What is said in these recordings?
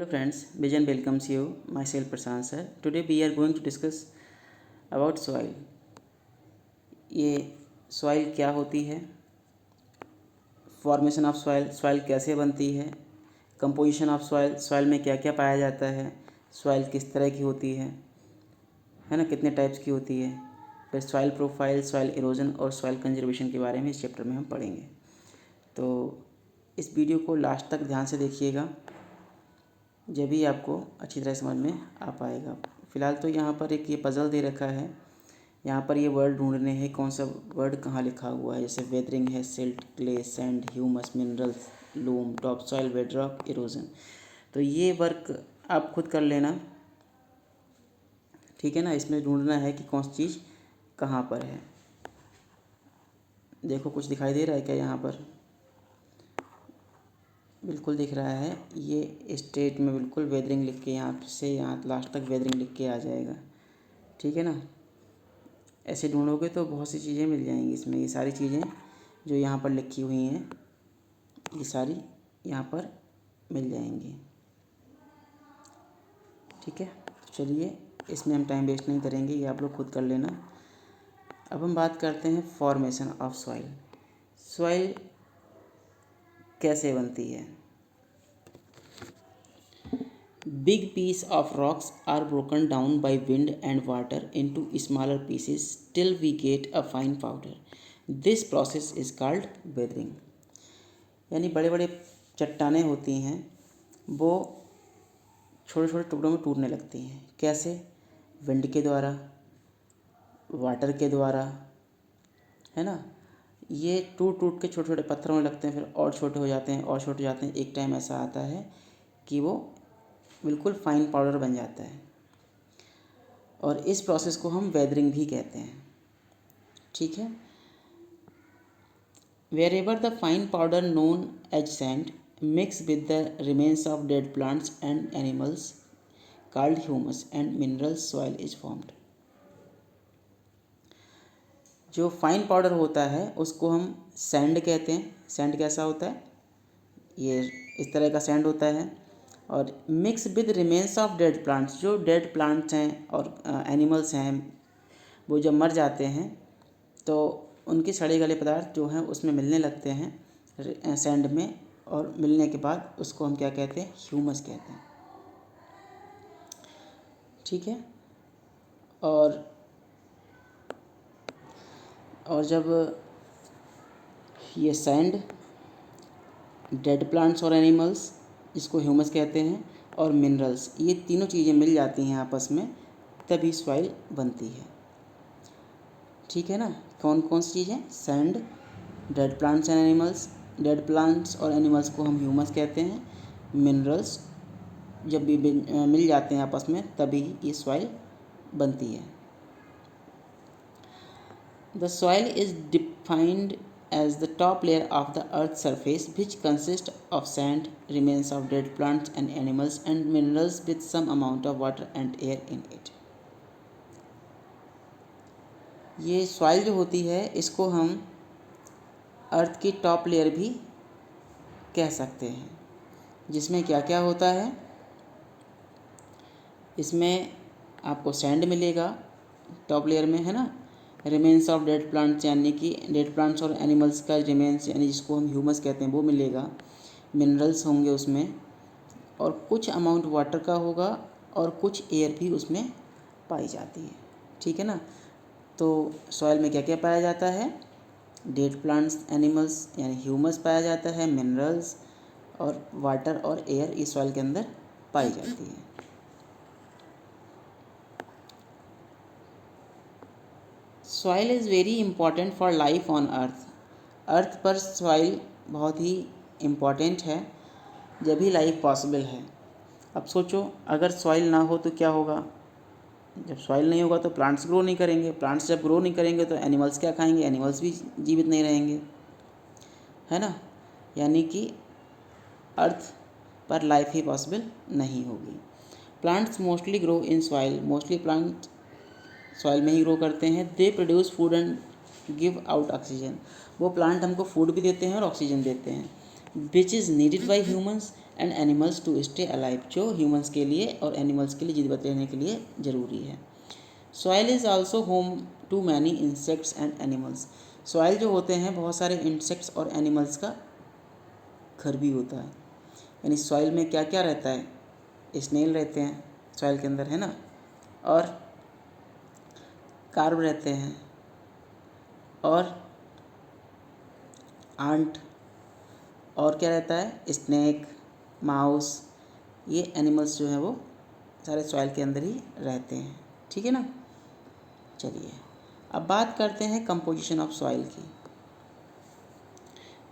friends, Vision welcomes you. Myself Prashant sir. Today we are going to discuss about soil. ये soil क्या होती है, formation of soil कैसे बनती है, कंपोजिशन ऑफ सॉइल में क्या क्या पाया जाता है, सॉइल किस तरह की होती है ना, कितने टाइप्स की होती है, फिर सॉइल प्रोफाइल, सॉइल इरोजन और सॉइल कंजर्वेशन के बारे में इस चैप्टर में हम पढ़ेंगे। तो इस वीडियो को लास्ट तक ध्यान से देखिएगा, जब भी आपको अच्छी तरह समझ में आ पाएगा। फ़िलहाल तो यहाँ पर एक ये पज़ल दे रखा है, यहाँ पर ये वर्ड ढूंढने हैं कौन सा वर्ड कहाँ लिखा हुआ है। जैसे वेदरिंग है, silt, clay, sand, humus, minerals, loom, top soil, bedrock, erosion. तो ये वर्क आप खुद कर लेना, ठीक है ना। इसमें ढूंढना है कि कौन सी चीज़ कहाँ पर है। देखो कुछ दिखाई दे रहा है क्या यहाँ पर? बिल्कुल दिख रहा है। ये स्टेट में बिल्कुल वेदरिंग लिख के यहाँ से यहाँ लास्ट तक वेदरिंग लिख के आ जाएगा, ठीक है ना। ऐसे ढूंढोगे तो बहुत सी चीज़ें मिल जाएंगी इसमें। ये सारी चीज़ें जो यहाँ पर लिखी हुई हैं, ये सारी यहाँ पर मिल जाएंगी, ठीक है। तो चलिए, इसमें हम टाइम वेस्ट नहीं करेंगे, ये आप लोग खुद कर लेना। अब हम बात करते हैं फॉर्मेशन ऑफ सॉइल। सॉइल कैसे बनती है? Big piece of rocks are broken down by wind and water into smaller pieces till we get a fine powder. This process is called weathering. यानी बड़े बड़े चट्टानें होती हैं, वो छोटे छोटे टुकड़ों में टूटने लगती हैं। कैसे? विंड के द्वारा, वाटर के द्वारा, है ना। ये टूट टूट के छोटे छोटे पत्थरों में लगते हैं, फिर और छोटे हो जाते हैं और छोटे हो जाते हैं। एक टाइम ऐसा आता है कि वो बिल्कुल फाइन पाउडर बन जाता है, और इस प्रोसेस को हम वेदरिंग भी कहते हैं, ठीक है। Wherever the fine powder known as sand mix with the remains of dead plants and animals called humus and minerals, soil is formed. जो फाइन पाउडर होता है उसको हम सैंड कहते हैं। सैंड कैसा होता है? ये इस तरह का सैंड होता है। और mix with remains of dead plants, जो डेड प्लांट्स हैं और एनिमल्स हैं, वो जब मर जाते हैं तो उनके सड़े गले पदार्थ जो हैं उसमें मिलने लगते हैं सैंड में, और मिलने के बाद उसको हम क्या कहते हैं? ह्यूमस कहते हैं, ठीक है। और जब ये सैंड, डेड प्लांट्स और एनिमल्स, इसको ह्यूमस कहते हैं, और मिनरल्स, ये तीनों चीज़ें मिल जाती हैं आपस में, तभी सॉइल बनती है, ठीक है ना। कौन कौन सी चीज़ें? Sand, dead plants and animals. Dead plants और एनिमल्स को हम ह्यूमस कहते हैं। मिनरल्स जब भी मिल जाते हैं आपस में, तभी ये सॉइल बनती है। The soil is defined as the top layer of the earth's surface, which consists of sand, remains of dead plants and animals, and minerals with some amount of water and air in it. ये soil जो होती है, इसको हम अर्थ की top layer भी कह सकते हैं। जिसमें क्या क्या होता है? इसमें आपको सैंड मिलेगा टॉप लेयर में, है ना। रिमेन्स ऑफ डेड प्लांट्स, यानी कि डेड प्लांट्स और एनिमल्स का रिमेन्स, यानी जिसको हम ह्यूमस कहते हैं, वो मिलेगा। मिनरल्स होंगे उसमें, और कुछ अमाउंट वाटर का होगा, और कुछ एयर भी उसमें पाई जाती है, ठीक है ना। तो सॉइल में क्या क्या पाया जाता है? डेड प्लांट्स, एनिमल्स यानी ह्यूमस पाया जाता है, मिनरल्स और वाटर और एयर इस सॉइल के अंदर पाई जाती है। Soil is very important for life on earth. Earth पर सॉइल बहुत ही इम्पॉर्टेंट है, जब भी लाइफ पॉसिबल है। अब सोचो, अगर सॉइल ना हो तो क्या होगा? जब सॉइल नहीं होगा तो प्लांट्स ग्रो नहीं करेंगे, प्लांट्स जब ग्रो नहीं करेंगे तो एनिमल्स क्या खाएंगे? एनिमल्स भी जीवित नहीं रहेंगे, है ना। यानी कि अर्थ पर लाइफ ही पॉसिबल नहीं होगी। Plants mostly grow in soil, mostly plant soil में ही ग्रो करते हैं। They produce food and give out oxygen, वो प्लांट हमको फूड भी देते हैं और ऑक्सीजन देते हैं, which is needed by humans and animals to stay alive, जो ह्यूमंस के लिए और एनिमल्स के लिए जीवित रहने के लिए ज़रूरी है। Soil is also home to many insects and animals. Soil जो होते हैं बहुत सारे इंसेक्ट्स और एनिमल्स का घर भी होता है। यानी सॉइल में क्या क्या रहता है, स्नेल रहते हैं सॉइल के अंदर, है ना, और कार्ब रहते हैं, और आंट, और क्या रहता है, स्नेक, माउस, ये एनिमल्स जो हैं वो सारे सॉइल के अंदर ही रहते हैं। ठीक है ना। चलिए अब बात करते हैं कंपोजिशन ऑफ सॉइल की।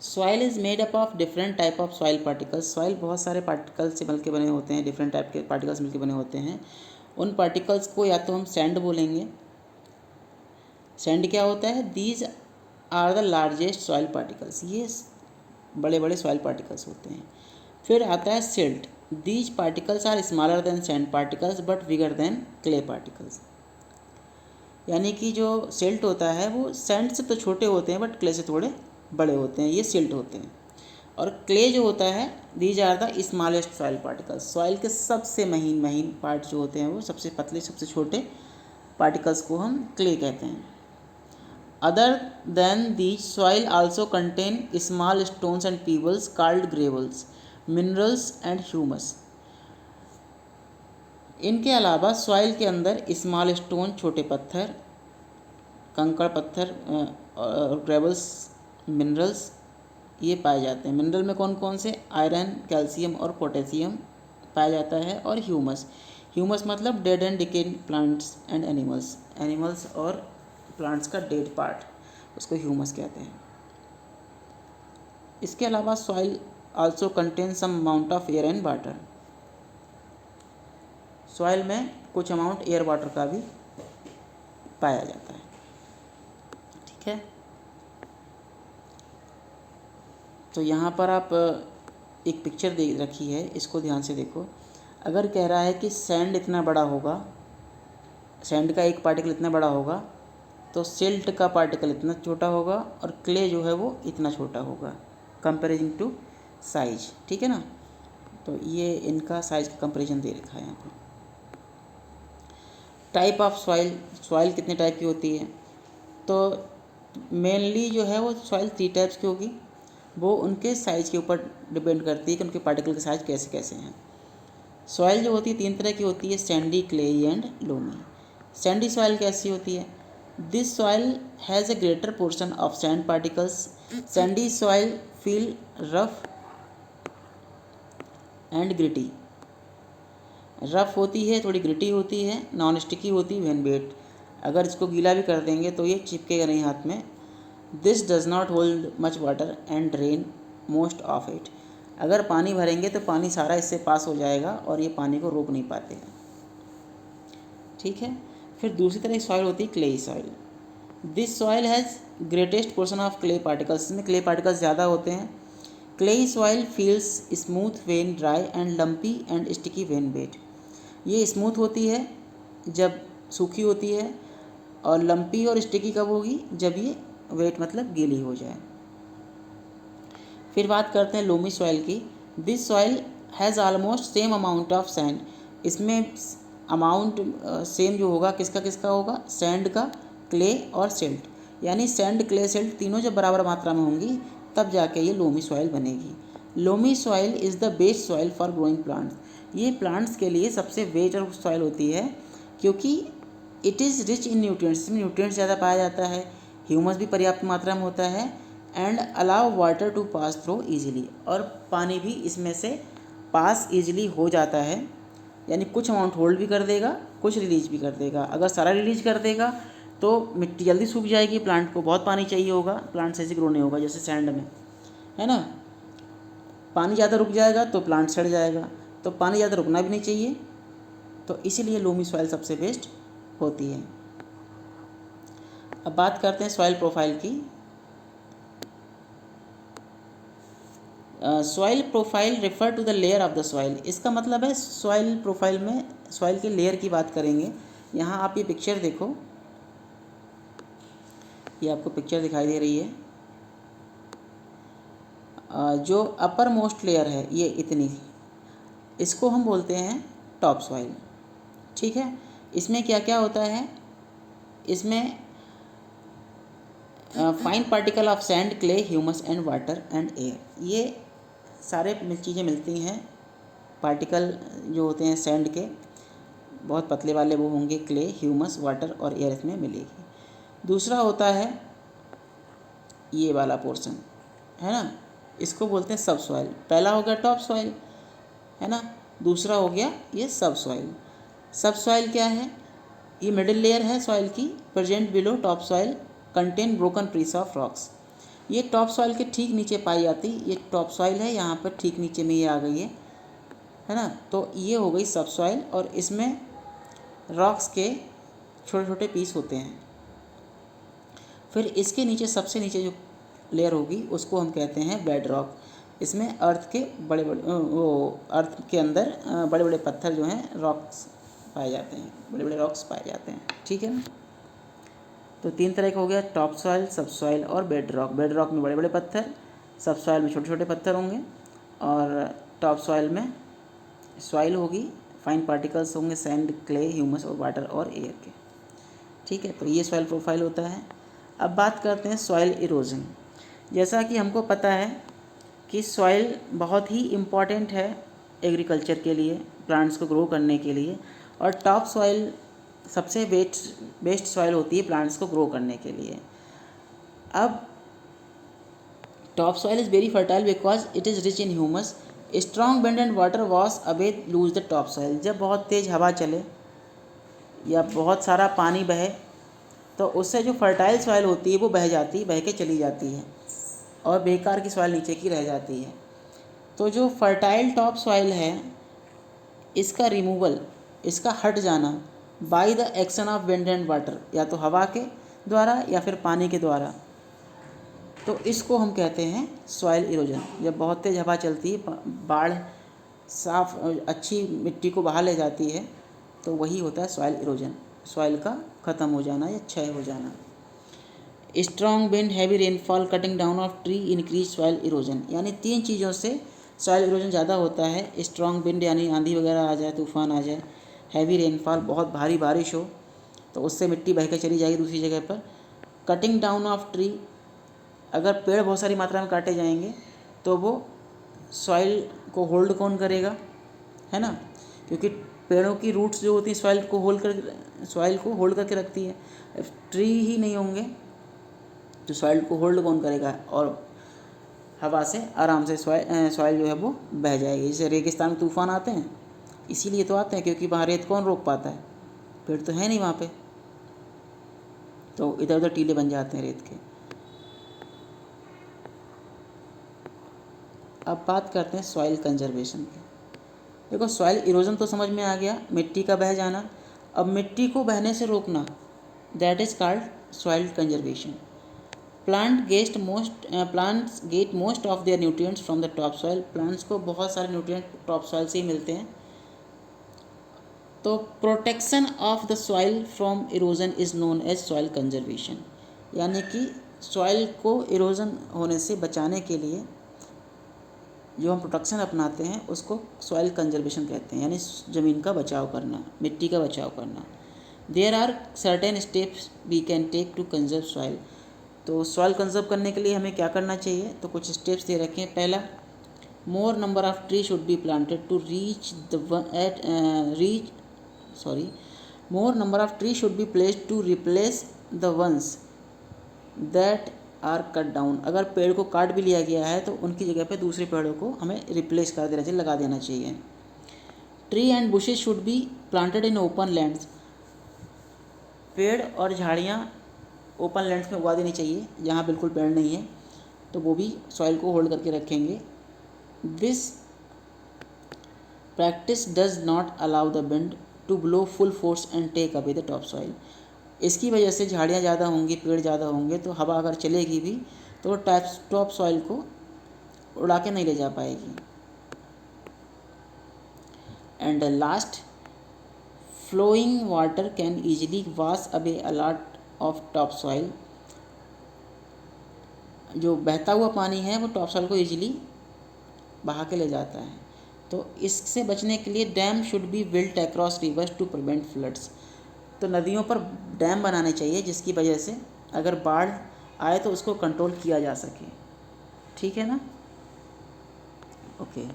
Soil is made up of different type of soil particles. Soil बहुत सारे पार्टिकल्स से मिलकर बने होते हैं, डिफरेंट टाइप के पार्टिकल्स मिलकर बने होते हैं। उन पार्टिकल्स को या तो हम सैंड बोलेंगे। सैंड क्या होता है, these are the largest soil particles, ये बड़े बड़े सॉइल पार्टिकल्स होते हैं। फिर आता है silt, these particles are smaller than sand particles but bigger than clay particles. यानी कि जो सिल्ट होता है वो सैंड से तो छोटे होते हैं बट क्ले से थोड़े बड़े होते हैं, ये सिल्ट होते हैं। और क्ले जो होता है, these are the smallest soil particles, soil के सबसे महीन महीन पार्ट जो होते हैं वो सबसे पतले सबसे छोटे पार्टिकल्स को हम क्ले कहते हैं। Other than these soil also contain small stones and Peebles called gravels, minerals and humus. इनके अलावा सॉइल के अंदर स्मॉल स्टोन, छोटे पत्थर, कंकड़ पत्थर और ग्रेवल्स, मिनरल्स ये पाए जाते हैं। मिनरल में कौन कौन से, आयरन, कैल्शियम और पोटेशियम पाया जाता है। और ह्यूमस, ह्यूमस मतलब dead and decayed plants and animals, animals और प्लांट्स का डेड पार्ट, उसको ह्यूमस कहते हैं। इसके अलावा soil also contain some amount of air and water. Soil में कुछ अमाउंट एयर वाटर का भी पाया जाता है। ठीक है, तो यहाँ पर आप एक पिक्चर दे रखी है, इसको ध्यान से देखो। अगर कह रहा है कि सैंड इतना बड़ा होगा, सैंड का एक पार्टिकल इतना बड़ा होगा, तो सिल्ट का पार्टिकल इतना छोटा होगा और क्ले जो है वो इतना छोटा होगा, कंपेरिजन टू साइज। ठीक है ना, तो ये इनका साइज का कंपेरिजन दे रखा है यहाँ पर। टाइप ऑफ सॉइल, सॉइल कितने टाइप की होती है, तो मेनली जो है वो सॉइल 3 टाइप्स की होगी। वो उनके साइज़ के ऊपर डिपेंड करती है कि उनके पार्टिकल के साइज़ कैसे कैसे हैं। सॉइल जो होती है 3 तरह की होती है, sandy, clayey and loamy. Sandy soil कैसी होती है, this soil has a greater portion of sand particles. Sandy soil feel rough and gritty, rough होती है, थोड़ी ग्रिटी होती है, नॉन स्टिकी होती है व्हेन वेट, अगर इसको गीला भी कर देंगे तो ये चिपकेगा नहीं हाथ में। This does not hold much water and drain most of it, अगर पानी भरेंगे तो पानी सारा इससे पास हो जाएगा और ये पानी को रोक नहीं पाते हैं। ठीक है, फिर दूसरी तरह की सॉइल होती है clayey soil. This soil has greatest portion of clay particles, इसमें क्ले पार्टिकल्स ज़्यादा होते हैं। Clayey soil feels smooth when dry and lumpy and sticky when wet, ये स्मूथ होती है जब सूखी होती है, और लंपी और स्टिकी कब होगी, जब ये वेट मतलब गीली हो जाए। फिर बात करते हैं लोमी सॉइल की। This soil has almost same amount of sand, इसमें अमाउंट सेम जो होगा किसका किसका होगा, सैंड का, क्ले और सिल्ट, यानी सैंड, क्ले, सिल्ट तीनों जब बराबर मात्रा में होंगी तब जाके ये लोमी सॉइल बनेगी। Loamy soil is the best soil for growing plants, ये प्लांट्स के लिए सबसे बेस्ट सॉइल होती है क्योंकि it is rich in nutrients, इसमें न्यूट्रिएंट्स ज़्यादा पाया जाता है, ह्यूमस भी पर्याप्त मात्रा में होता है, and allow water to pass through easily, और पानी भी इसमें से पास ईजिली हो जाता है, यानी कुछ अमाउंट होल्ड भी कर देगा, कुछ रिलीज भी कर देगा। अगर सारा रिलीज कर देगा तो मिट्टी जल्दी सूख जाएगी, प्लांट को बहुत पानी चाहिए होगा, प्लांट सही से ग्रो नहीं होगा, जैसे सैंड में है ना, पानी ज़्यादा रुक जाएगा तो प्लांट सड़ जाएगा, तो पानी ज़्यादा रुकना भी नहीं चाहिए, तो इसीलिए लोमी सॉइल सबसे बेस्ट होती है। अब बात करते हैं सॉइल प्रोफाइल की। Soil profile refer to the layer of the soil, इसका मतलब है सॉइल प्रोफाइल में सॉइल के लेयर की बात करेंगे। यहाँ आप ये पिक्चर देखो, ये आपको पिक्चर दिखाई दे रही है, जो अपर मोस्ट लेयर है ये इतनी, इसको हम बोलते हैं टॉप सॉइल। ठीक है, इसमें क्या क्या होता है, इसमें fine particle of sand, clay, humus and water and air, ये सारे चीज़ें मिलती हैं। पार्टिकल जो होते हैं सैंड के बहुत पतले वाले वो होंगे, क्ले, ह्यूमस, वाटर और एयर इसमें मिलेगी। दूसरा होता है ये वाला पोर्शन, है ना, इसको बोलते हैं सब सॉइल। पहला हो गया टॉप सॉइल, है ना, दूसरा हो गया ये सब सॉइल। सब सॉइल क्या है, ये मिडिल लेयर है सॉइल की, present below top soil, contain broken piece of rocks. ये टॉप सॉइल के ठीक नीचे पाई जाती, ये टॉप सॉइल है, यहाँ पर ठीक नीचे में ये आ गई है ना। तो ये हो गई सब सॉइल, और इसमें रॉक्स के छोटे छोटे पीस होते हैं। फिर इसके नीचे सबसे नीचे जो लेयर होगी उसको हम कहते हैं बेड रॉक। इसमें अर्थ के बड़े बड़े अर्थ के अंदर बड़े बड़े पत्थर जो हैं रॉक्स पाए जाते हैं, बड़े बड़े रॉक्स पाए जाते हैं। ठीक है ना, तो 3 तरह का हो गया, टॉप सॉइल, सब सॉइल और बेड रॉक। बेड रॉक में बड़े बड़े पत्थर, सब सॉइल में छोटे छोटे पत्थर होंगे, और टॉप सॉइल में सॉइल होगी, फाइन पार्टिकल्स होंगे सैंड, क्ले, ह्यूमस और वाटर और एयर के। ठीक है, तो ये सॉइल प्रोफाइल होता है। अब बात करते हैं सॉइल इरोजन। जैसा कि हमको पता है कि सॉइल बहुत ही इम्पॉर्टेंट है एग्रीकल्चर के लिए, प्लांट्स को ग्रो करने के लिए, और टॉप सॉइल सबसे बेस्ट सॉइल होती है प्लांट्स को ग्रो करने के लिए। अब top soil is very fertile because it is rich in humus, strong wind and water wash away lose the top soil. जब बहुत तेज़ हवा चले या बहुत सारा पानी बहे तो उससे जो फर्टाइल सॉइल होती है वो बह के चली जाती है, और बेकार की सॉइल नीचे की रह जाती है। तो जो फर्टाइल टॉप सॉइल है, इसका रिमूवल, इसका हट जाना by the action of wind and water, या तो हवा के द्वारा या फिर पानी के द्वारा, तो इसको हम कहते हैं सॉइल इरोजन। जब बहुत तेज़ हवा चलती है, बाढ़ साफ अच्छी मिट्टी को बहा ले जाती है, तो वही होता है सॉइल इरोजन, सॉइल का ख़त्म हो जाना या क्षय हो जाना। Strong wind, heavy rainfall, cutting down of tree increase soil erosion. यानी 3 चीज़ों से सॉइल इरोजन ज़्यादा होता है। स्ट्रॉन्ग विंड यानी आंधी वगैरह आ जाए, तूफान आ जाए, हैवी रेनफॉल बहुत भारी बारिश हो तो उससे मिट्टी बह के चली जाएगी दूसरी जगह पर, कटिंग डाउन ऑफ ट्री, अगर पेड़ बहुत सारी मात्रा में काटे जाएंगे तो वो सॉइल को होल्ड कौन करेगा, है ना, क्योंकि पेड़ों की रूट्स जो होती हैं सॉइल को होल्ड करके रखती है। ट्री ही नहीं होंगे तो सॉइल को होल्ड कौन करेगा, और हवा से आराम से सॉइल जो है वो बह जाएगी। जैसे रेगिस्तान में तूफान आते हैं, इसीलिए तो आते हैं क्योंकि वहाँ रेत कौन रोक पाता है, पेड़ तो है नहीं वहाँ पे, तो इधर उधर टीले बन जाते हैं रेत के। अब बात करते हैं सॉइल कंजर्वेशन की। देखो, सॉइल इरोजन तो समझ में आ गया, मिट्टी का बह जाना। अब मिट्टी को बहने से रोकना, that is called soil conservation. Plants get most of their nutrients from the top soil. Plants को बहुत सारे न्यूट्रिएंट टॉप सॉइल से ही मिलते हैं। तो protection of the soil from erosion is known as soil conservation. यानी कि सॉइल को इरोजन होने से बचाने के लिए जो हम प्रोटेक्शन अपनाते हैं उसको सॉइल कंजर्वेशन कहते हैं, यानी ज़मीन का बचाव करना, मिट्टी का बचाव करना। There are certain steps we can take to conserve soil. तो सॉइल कंजर्व करने के लिए हमें क्या करना चाहिए, तो कुछ स्टेप्स दे रखे हैं। पहला, more number of tree should be planted to more number of tree should be placed to replace the ones that are cut down. अगर पेड़ को काट भी लिया गया है तो उनकी जगह पे दूसरे पेड़ों को हमें रिप्लेस कर देना चाहिए, लगा देना चाहिए। Tree and bushes should be planted in open lands. पेड़ और झाड़ियाँ ओपन लैंड्स में उगा देनी चाहिए, जहाँ बिल्कुल पेड़ नहीं है, तो वो भी सॉइल को होल्ड करके रखेंगे। This practice does not allow the wind to blow full force and take away the top soil. इसकी वजह से झाड़ियाँ ज़्यादा होंगी, पेड़ ज़्यादा होंगे, तो हवा अगर चलेगी भी तो टॉप सॉइल को उड़ा के नहीं ले जा पाएगी। And last, flowing water can easily wash away a lot of top soil. जो बहता हुआ पानी है वो टॉप सॉइल को ईजिली बहा के ले जाता है। तो इससे बचने के लिए dam should be built across rivers to prevent floods. तो नदियों पर डैम बनाने चाहिए जिसकी वजह से अगर बाढ़ आए तो उसको कंट्रोल किया जा सके। ठीक है ना? ओके।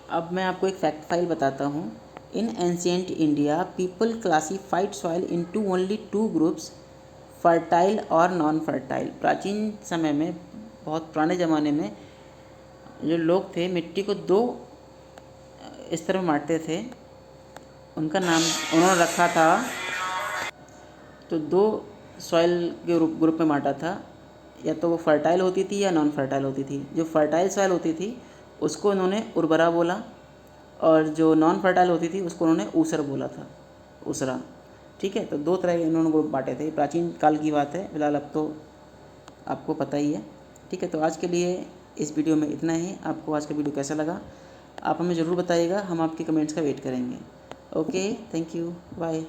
अब मैं आपको एक फैक्ट फाइल बताता हूँ। In ancient India people classified soil into only two groups, fertile और नॉन फर्टाइल। प्राचीन समय में, बहुत पुराने ज़माने में जो लोग थे मिट्टी को दो इस तरह बांटते थे। उनका नाम उन्होंने रखा था, तो दो सॉइल के ग्रुप में बांटा था, या तो वो फर्टाइल होती थी या नॉन फर्टाइल होती थी। जो फर्टाइल सॉइल होती थी उसको उन्होंने उर्वरा बोला, और जो नॉन फर्टाइल होती थी उसको उन्होंने ऊसर बोला था, ऊसरा। ठीक है, तो दो तरह के इन्होंने ग्रुप बांटे थे। प्राचीन काल की बात है, फिलहाल अब तो आपको पता ही है। ठीक है, तो आज के लिए इस वीडियो में इतना ही। आपको आज का वीडियो कैसा लगा आप हमें ज़रूर बताइएगा, हम आपके कमेंट्स का वेट करेंगे। Okay, thank you, bye.